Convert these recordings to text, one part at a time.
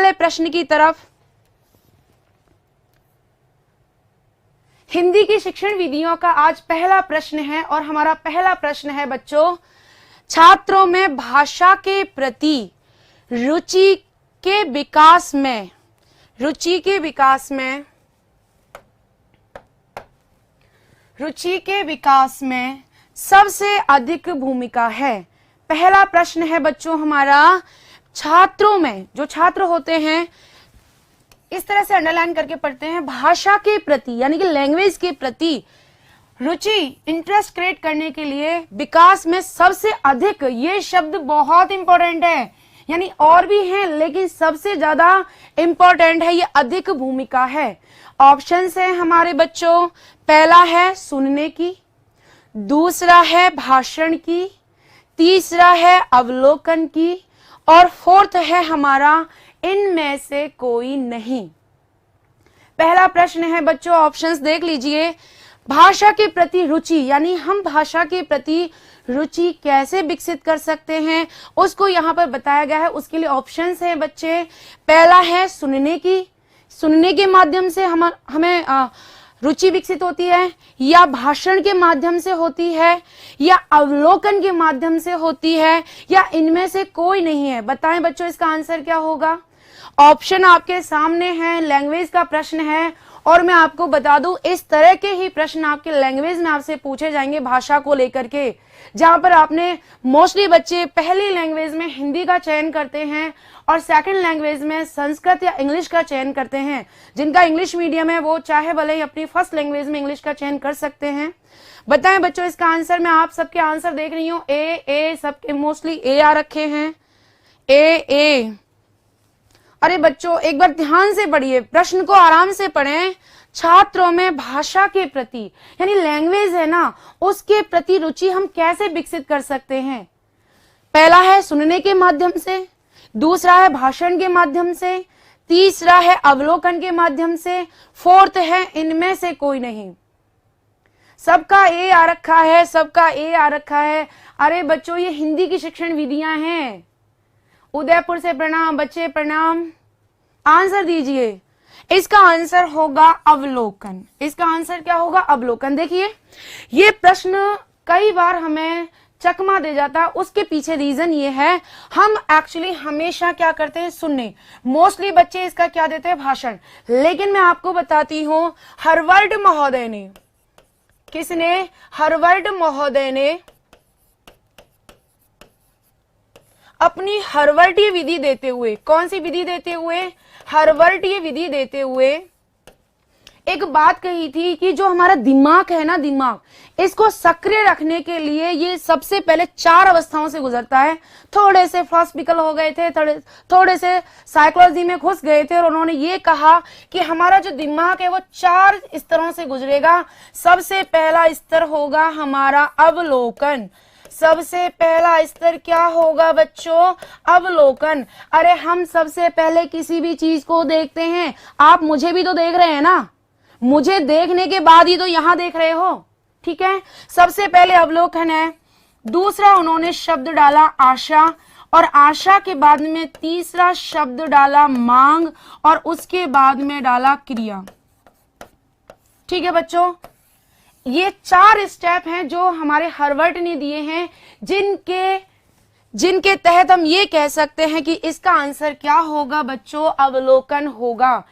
अगले प्रश्न की तरफ। हिंदी की शिक्षण विधियों का आज पहला प्रश्न है और हमारा पहला प्रश्न है बच्चों, छात्रों में भाषा के प्रति रुचि के विकास में, रुचि के विकास में सबसे अधिक भूमिका है। पहला प्रश्न है बच्चों हमारा, छात्रों में, जो छात्र होते हैं इस तरह से अंडरलाइन करके पढ़ते हैं, भाषा के प्रति यानी कि लैंग्वेज के प्रति रुचि, इंटरेस्ट क्रिएट करने के लिए विकास में सबसे अधिक, ये शब्द बहुत इंपॉर्टेंट है, यानी और भी हैं लेकिन सबसे ज्यादा इंपॉर्टेंट है, ये अधिक भूमिका है। ऑप्शन है हमारे बच्चों, पहला है सुनने की, दूसरा है भाषण की, तीसरा है अवलोकन की और फोर्थ है हमारा इनमें से कोई नहीं। पहला प्रश्न है बच्चों, ऑप्शंस देख लीजिए, भाषा के प्रति रुचि यानी हम भाषा के प्रति रुचि कैसे विकसित कर सकते हैं उसको यहाँ पर बताया गया है। उसके लिए ऑप्शंस हैं बच्चे, पहला है सुनने की, सुनने के माध्यम से हमें रुचि विकसित होती है, या भाषण के माध्यम से होती है, या अवलोकन के माध्यम से होती है, या इनमें से कोई नहीं है। बताएं बच्चों इसका आंसर क्या होगा। ऑप्शन आपके सामने है, लैंग्वेज का प्रश्न है और मैं आपको बता दूं इस तरह के ही प्रश्न आपके लैंग्वेज में आपसे पूछे जाएंगे भाषा को लेकर के, जहां पर आपने मोस्टली बच्चे पहली लैंग्वेज में हिंदी का चयन करते हैं और सेकंड लैंग्वेज में संस्कृत या इंग्लिश का चयन करते हैं। जिनका इंग्लिश मीडियम है वो चाहे भले ही अपनी फर्स्ट लैंग्वेज में इंग्लिश का चयन कर सकते हैं। बताएं बच्चों इसका आंसर, मैं आप सबके आंसर देख रही हूँ, ए सबके मोस्टली ए आ रखे हैं, ए। अरे बच्चों एक बार ध्यान से पढ़िए, प्रश्न को आराम से पढ़ें। छात्रों में भाषा के प्रति यानी लैंग्वेज है ना, उसके प्रति रुचि हम कैसे विकसित कर सकते हैं। पहला है सुनने के माध्यम से, दूसरा है भाषण के माध्यम से, तीसरा है अवलोकन के माध्यम से, फोर्थ है इनमें से कोई नहीं। सबका ए आ रखा है, सबका ए आ रखा है। अरे बच्चों ये हिंदी की शिक्षण विधियां हैं। उदयपुर से प्रणाम बच्चे, प्रणाम। आंसर दीजिए, इसका आंसर होगा अवलोकन। इसका आंसर क्या होगा, अवलोकन। देखिए ये प्रश्न कई बार हमें चकमा दे जाता है, उसके पीछे रीजन ये है, हम एक्चुअली हमेशा क्या करते हैं, सुनने। मोस्टली बच्चे इसका क्या देते हैं, भाषण। लेकिन मैं आपको बताती हूं, हार्वर्ड महोदय ने, किसने, हार्वर्ड महोदय ने अपनी हार्वर्डीय विधि देते हुए, कौन सी विधि देते हुए, हार्वर्डीय विधि देते हुए एक बात कही थी कि जो हमारा दिमाग है ना, दिमाग, इसको सक्रिय रखने के लिए ये सबसे पहले 4 अवस्थाओं से गुजरता है। थोड़े से फिलोसॉफिकल हो गए थे, थोड़े से साइकोलॉजी में घुस गए थे और उन्होंने ये कहा कि हमारा जो दिमाग है वो 4 स्तरों से गुजरेगा। सबसे पहला स्तर होगा हमारा अवलोकन। सबसे पहला स्तर क्या होगा बच्चों, अवलोकन। अरे हम सबसे पहले किसी भी चीज को देखते हैं, आप मुझे भी तो देख रहे हैं ना, मुझे देखने के बाद ही तो यहां देख रहे हो, ठीक है। सबसे पहले अवलोकन है। दूसरा उन्होंने शब्द डाला आशा, और आशा के बाद में तीसरा शब्द डाला मांग, और उसके बाद में डाला क्रिया। ठीक है बच्चों, ये 4 स्टेप हैं जो हमारे हार्वर्ड ने दिए हैं, जिनके तहत हम ये कह सकते हैं कि इसका आंसर क्या होगा बच्चों, अवलोकन होगा।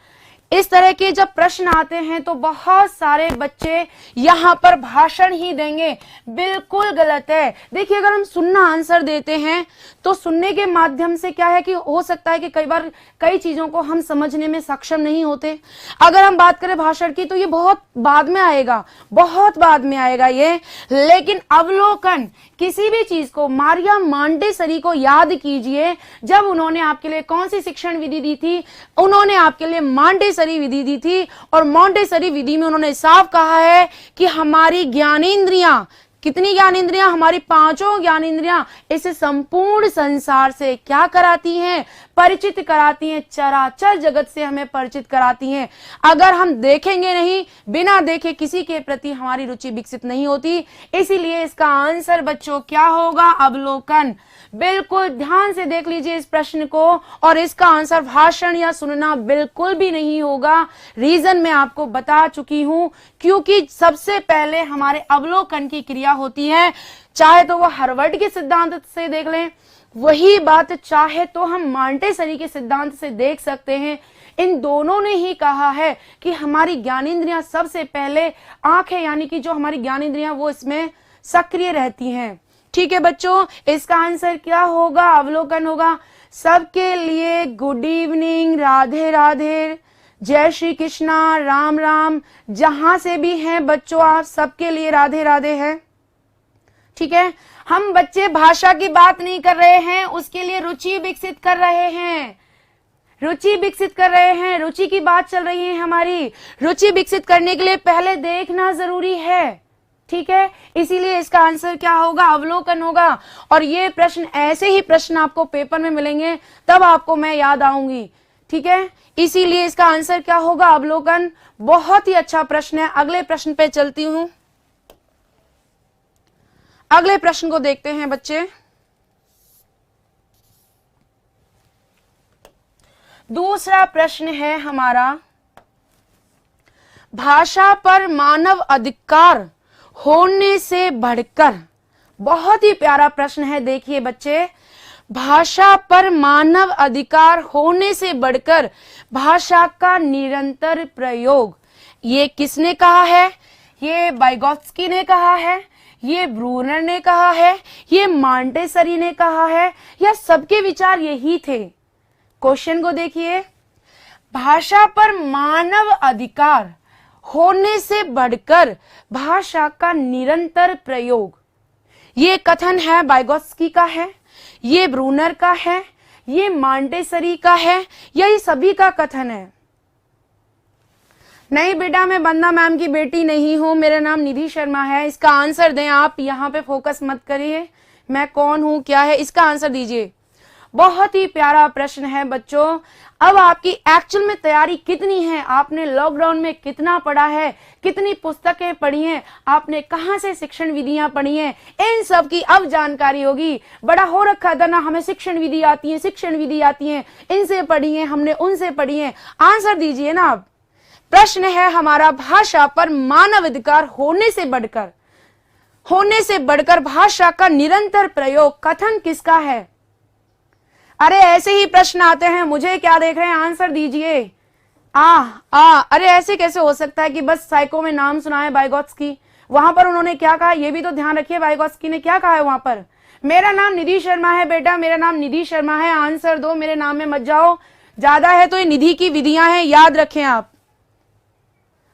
इस तरह के जब प्रश्न आते हैं तो बहुत सारे बच्चे यहां पर भाषण ही देंगे, बिल्कुल गलत है। देखिए अगर हम सुनना आंसर देते हैं तो सुनने के माध्यम से क्या है कि हो सकता है कि कई बार कई चीजों को हम समझने में सक्षम नहीं होते। अगर हम बात करें भाषण की तो ये बहुत बाद में आएगा, बहुत बाद में आएगा ये। लेकिन अवलोकन, किसी भी चीज को, मारिया मॉन्टेसरी को याद कीजिए, जब उन्होंने आपके लिए कौन सी शिक्षण विधि दी थी, उन्होंने आपके लिए मॉन्टेसरी विधि दी थी। और मॉन्टेसरी विधि में उन्होंने साफ कहा है कि हमारी ज्ञानेंद्रियां कितनी ज्ञानेंद्रियां? हमारी पांचों ज्ञानेंद्रियां इस संपूर्ण संसार से क्या कराती हैं? परिचित कराती हैं, चराचर जगत से हमें परिचित कराती हैं। अगर हम देखेंगे नहीं, बिना देखे किसी के प्रति हमारी रुचि विकसित नहीं होती। इसीलिए इसका आंसर बच्चों क्या होगा? अवलोकन। बिल्कुल ध्यान से देख लीजिए इस प्रश्न को, और इसका आंसर भाषण या सुनना बिल्कुल भी नहीं होगा। रीजन मैं आपको बता चुकी हूं, क्योंकि सबसे पहले हमारे अवलोकन की क्रिया होती है। चाहे तो वो हार्वर्ड के सिद्धांत से देख लें, वही बात चाहे तो हम मॉन्टेसरी के सिद्धांत से देख सकते हैं। इन दोनों ने ही कहा है कि हमारी ज्ञानेंद्रियां सबसे पहले आंखें, यानी कि जो हमारी ज्ञानेंद्रियां वो इसमें सक्रिय रहती हैं। ठीक है बच्चों, इसका आंसर क्या होगा? अवलोकन होगा। सबके लिए गुड इवनिंग, राधे राधे, जय श्री कृष्णा, राम राम। जहां से भी हैं बच्चों आप, सबके लिए राधे राधे है। ठीक है, हम बच्चे भाषा की बात नहीं कर रहे हैं, उसके लिए रुचि विकसित कर रहे हैं। रुचि विकसित कर रहे हैं, रुचि की बात चल रही है हमारी। रुचि विकसित करने के लिए पहले देखना जरूरी है। ठीक है, इसीलिए इसका आंसर क्या होगा? अवलोकन होगा। और ये प्रश्न, ऐसे ही प्रश्न आपको पेपर में मिलेंगे, तब आपको मैं याद आऊंगी। ठीक है, इसीलिए इसका आंसर क्या होगा? अवलोकन। बहुत ही अच्छा प्रश्न है। अगले प्रश्न पे चलती हूं। अगले प्रश्न को देखते हैं बच्चे। दूसरा प्रश्न है हमारा, भाषा पर मानव अधिकार होने से बढ़कर। बहुत ही प्यारा प्रश्न है। देखिए बच्चे, भाषा पर मानव अधिकार होने से बढ़कर भाषा का निरंतर प्रयोग, ये किसने कहा है? ये वाइगोत्स्की ने कहा है, ये ब्रूनर ने कहा है, ये मॉन्टेसरी ने कहा है, या सबके विचार यही थे? क्वेश्चन को देखिए, भाषा पर मानव अधिकार होने से बढ़कर भाषा का निरंतर प्रयोग, ये कथन है वाइगोत्स्की का है, ये ब्रूनर का है, ये मॉन्टेसरी का है, या ये सभी का कथन है? नहीं बेटा, मैं बंदा मैम की बेटी नहीं हूं, मेरा नाम निधि शर्मा है। इसका आंसर दें आप, यहाँ पे फोकस मत करिए मैं कौन हूं क्या है, इसका आंसर दीजिए। बहुत ही प्यारा प्रश्न है बच्चों। अब आपकी एक्चुअल में तैयारी कितनी है? आपने लॉकडाउन में कितना पढ़ा है? कितनी पुस्तकें पढ़ी हैं? आपने कहां से शिक्षण विधियां पढ़ी हैं? इन सब की अब जानकारी होगी। बड़ा हो रखा था ना, हमें शिक्षण विधि आती है, शिक्षण विधि आती है, इनसे पढ़ी है हमने, उनसे पढ़ी है। आंसर दीजिए ना आप। प्रश्न है हमारा, भाषा पर मानव अधिकार होने से बढ़कर भाषा का निरंतर प्रयोग, कथन किसका है? अरे ऐसे ही प्रश्न आते हैं, मुझे क्या देख रहे हैं? आंसर दीजिए। अरे ऐसे कैसे हो सकता है कि बस साइको में नाम सुना है वाइगोत्स्की, वहां पर उन्होंने क्या कहा ये भी तो ध्यान रखिए। वाइगोत्स्की ने क्या कहा है वहां पर? मेरा नाम निधि शर्मा है बेटा, मेरा नाम निधि शर्मा है। आंसर दो, मेरे नाम में मत जाओ। ज्यादा है तो ये निधि की विधियां हैं, याद रखें आप।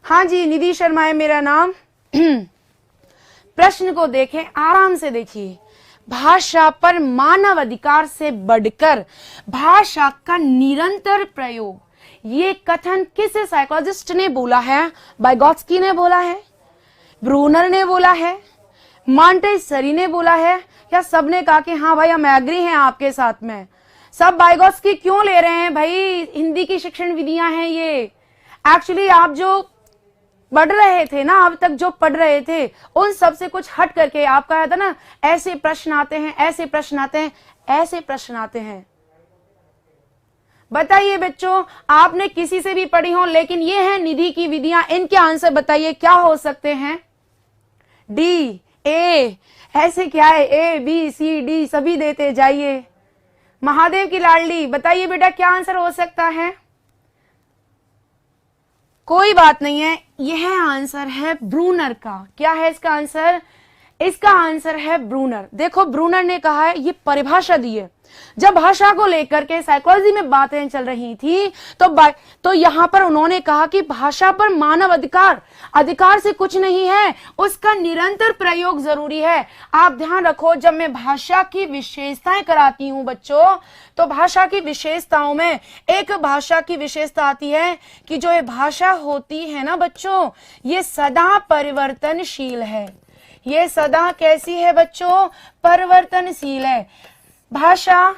हाँ जी, निधि शर्मा है मेरा नाम। प्रश्न को देखें, आराम से देखिए। भाषा पर मानव अधिकार से बढ़कर भाषा का निरंतर प्रयोग, ये कथन किस साइकोलॉजिस्ट ने बोला है? वाइगोत्स्की ने बोला है, ब्रूनर ने बोला है, मॉन्टेसरी ने बोला है, या सबने कहा कि हाँ भाई हम एग्री हैं आपके साथ में? सब वाइगोत्स्की क्यों ले रहे हैं भाई? हिंदी की शिक्षण विधियां हैं ये। एक्चुअली आप जो पढ़ रहे थे ना, अब तक जो पढ़ रहे थे, उन सब से कुछ हट करके आप कहा था ना, ऐसे प्रश्न आते हैं, ऐसे प्रश्न आते हैं, ऐसे प्रश्न आते हैं। बताइए बच्चों, आपने किसी से भी पढ़ी हो, लेकिन ये है निधि की विधियां। इनके आंसर बताइए क्या हो सकते हैं? डी, ए, ऐसे क्या है? ए बी सी डी सभी देते जाइए। महादेव की लाडली, बताइए बेटा क्या आंसर हो सकता है? कोई बात नहीं है, यह आंसर है ब्रूनर का। क्या है इसका आंसर? इसका आंसर है ब्रूनर। देखो ब्रूनर ने कहा है, ये परिभाषा दी है। जब भाषा को लेकर के साइकोलॉजी में बातें चल रही थी तो यहां पर उन्होंने कहा कि भाषा पर मानव अधिकार से कुछ नहीं है, उसका निरंतर प्रयोग जरूरी है। आप ध्यान रखो, जब मैं भाषा की विशेषताएं कराती हूं बच्चों, तो भाषा की विशेषताओं में एक भाषा की विशेषता आती है कि जो ये भाषा होती है ना बच्चों, ये सदा परिवर्तनशील है। ये सदा कैसी है बच्चों? परिवर्तनशील है। भाषा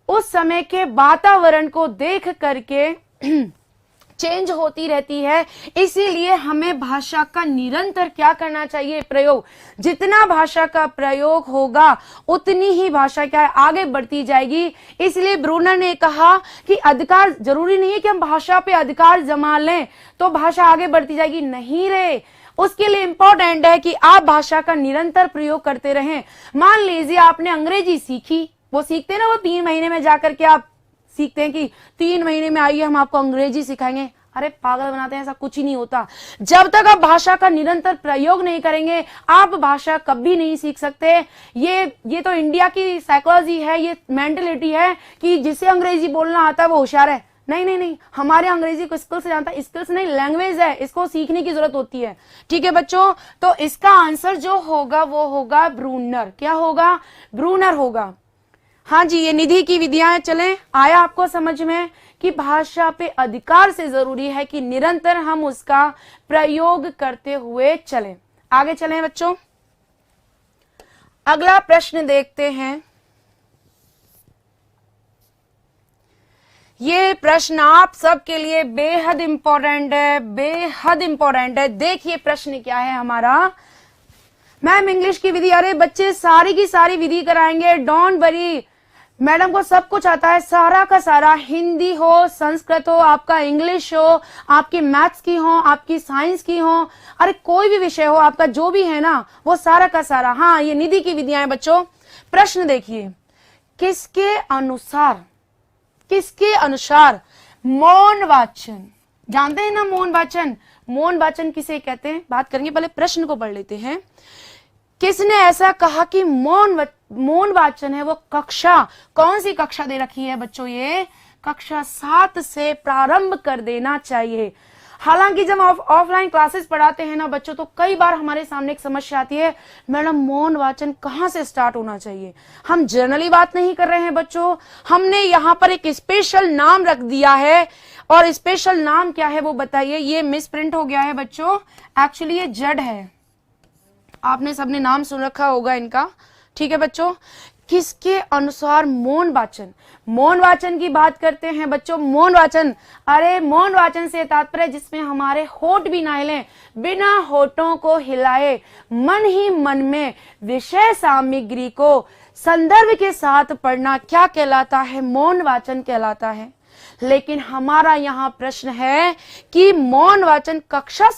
उस समय के वातावरण को देख करके चेंज होती रहती है, इसीलिए हमें भाषा का निरंतर क्या करना चाहिए? प्रयोग। जितना भाषा का प्रयोग होगा उतनी ही भाषा क्या है? आगे बढ़ती जाएगी। इसलिए ब्रूनर ने कहा कि अधिकार जरूरी नहीं है कि हम भाषा पे अधिकार जमा लें तो भाषा आगे बढ़ती जाएगी, नहीं रे। उसके लिए इंपॉर्टेंट है कि आप भाषा का निरंतर प्रयोग करते रहें। मान लीजिए आपने अंग्रेजी सीखी, वो सीखते हैं ना, वो 3 महीने में जाकर के आप सीखते हैं कि 3 महीने में आइए हम आपको अंग्रेजी सिखाएंगे। अरे पागल बनाते हैं, ऐसा कुछ ही नहीं होता। जब तक आप भाषा का निरंतर प्रयोग नहीं करेंगे आप भाषा कभी नहीं सीख सकते। ये तो इंडिया की साइकोलॉजी है, ये मेंटलिटी है कि जिसे अंग्रेजी बोलना आता है वो होशियार है। नहीं नहीं नहीं, हमारे अंग्रेजी को स्किल्स जानता है, स्किल्स नहीं लैंग्वेज है, इसको सीखने की जरूरत होती है। ठीक है बच्चों, तो इसका आंसर जो होगा वो होगा ब्रूनर। क्या होगा? ब्रूनर होगा। हाँ जी, ये निधि की विधियां चलें। आया आपको समझ में कि भाषा पे अधिकार से जरूरी है कि निरंतर हम उसका प्रयोग करते हुए चलें। आगे चलें बच्चों, अगला प्रश्न देखते हैं। ये प्रश्न आप सबके लिए बेहद इंपॉर्टेंट है, बेहद इंपॉर्टेंट है। देखिए प्रश्न क्या है हमारा। मैम इंग्लिश की विधि, अरे बच्चे सारी की सारी विधि कराएंगे, डोंट वरी। मैडम को सब कुछ आता है, सारा का सारा, हिंदी हो, संस्कृत हो, आपका इंग्लिश हो, आपकी मैथ्स की हो, आपकी साइंस की हो, अरे कोई भी विषय हो आपका जो भी है ना, वो सारा का सारा। हाँ, ये निधि की विधियां हैं बच्चों। प्रश्न देखिए, किसके अनुसार मौन वाचन, जानते हैं ना मौन वाचन? मौन वाचन किसे कहते हैं बात करेंगे, पहले प्रश्न को पढ़ लेते हैं। किसने ऐसा कहा कि मौन वाचन है वो कक्षा, कौन सी कक्षा दे रखी है बच्चों? ये कक्षा 7 से प्रारंभ कर देना चाहिए। हालांकि जब ऑफलाइन क्लासेस पढ़ाते हैं ना बच्चों, तो कई बार हमारे सामने एक समस्या आती है, मैडम मौन वाचन कहाँ से स्टार्ट होना चाहिए? हम जनरली बात नहीं कर रहे हैं बच्चों, हमने यहाँ पर एक स्पेशल नाम रख दिया है। और स्पेशल नाम क्या है वो बताइए। ये मिस प्रिंट हो गया है बच्चों, एक्चुअली ये जड है, आपने सबने नाम सुन रखा होगा इनका। ठीक है बच्चों, किसके अनुसार मौन वाचन? मौन वाचन की बात करते हैं बच्चों। मौन वाचन, अरे मौन वाचन से तात्पर्य जिसमें हमारे होठ भी ना हिलें, बिना होठों को हिलाए मन ही मन में विषय सामग्री को संदर्भ के साथ पढ़ना क्या कहलाता है? मौन वाचन कहलाता है। लेकिन हमारा यहाँ प्रश्न है कि मौन वाचन कक्षा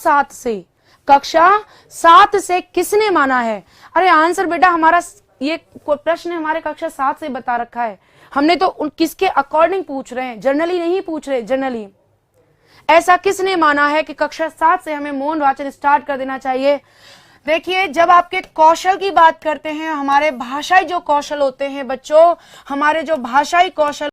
7 से किसने माना है? अरे आंसर बेटा हमारा ये प्रश्न हमारे कक्षा 7 से बता रखा है, हमने तो किसके अकॉर्डिंग पूछ रहे हैं, जनरली नहीं पूछ रहे। जनरली ऐसा किसने माना है कि कक्षा 7 से हमें मौन वाचन स्टार्ट कर देना चाहिए? देखिए, जब आपके कौशल की बात करते हैं, हमारे भाषाई जो कौशल होते हैं बच्चों, हमारे जो भाषाई कौशल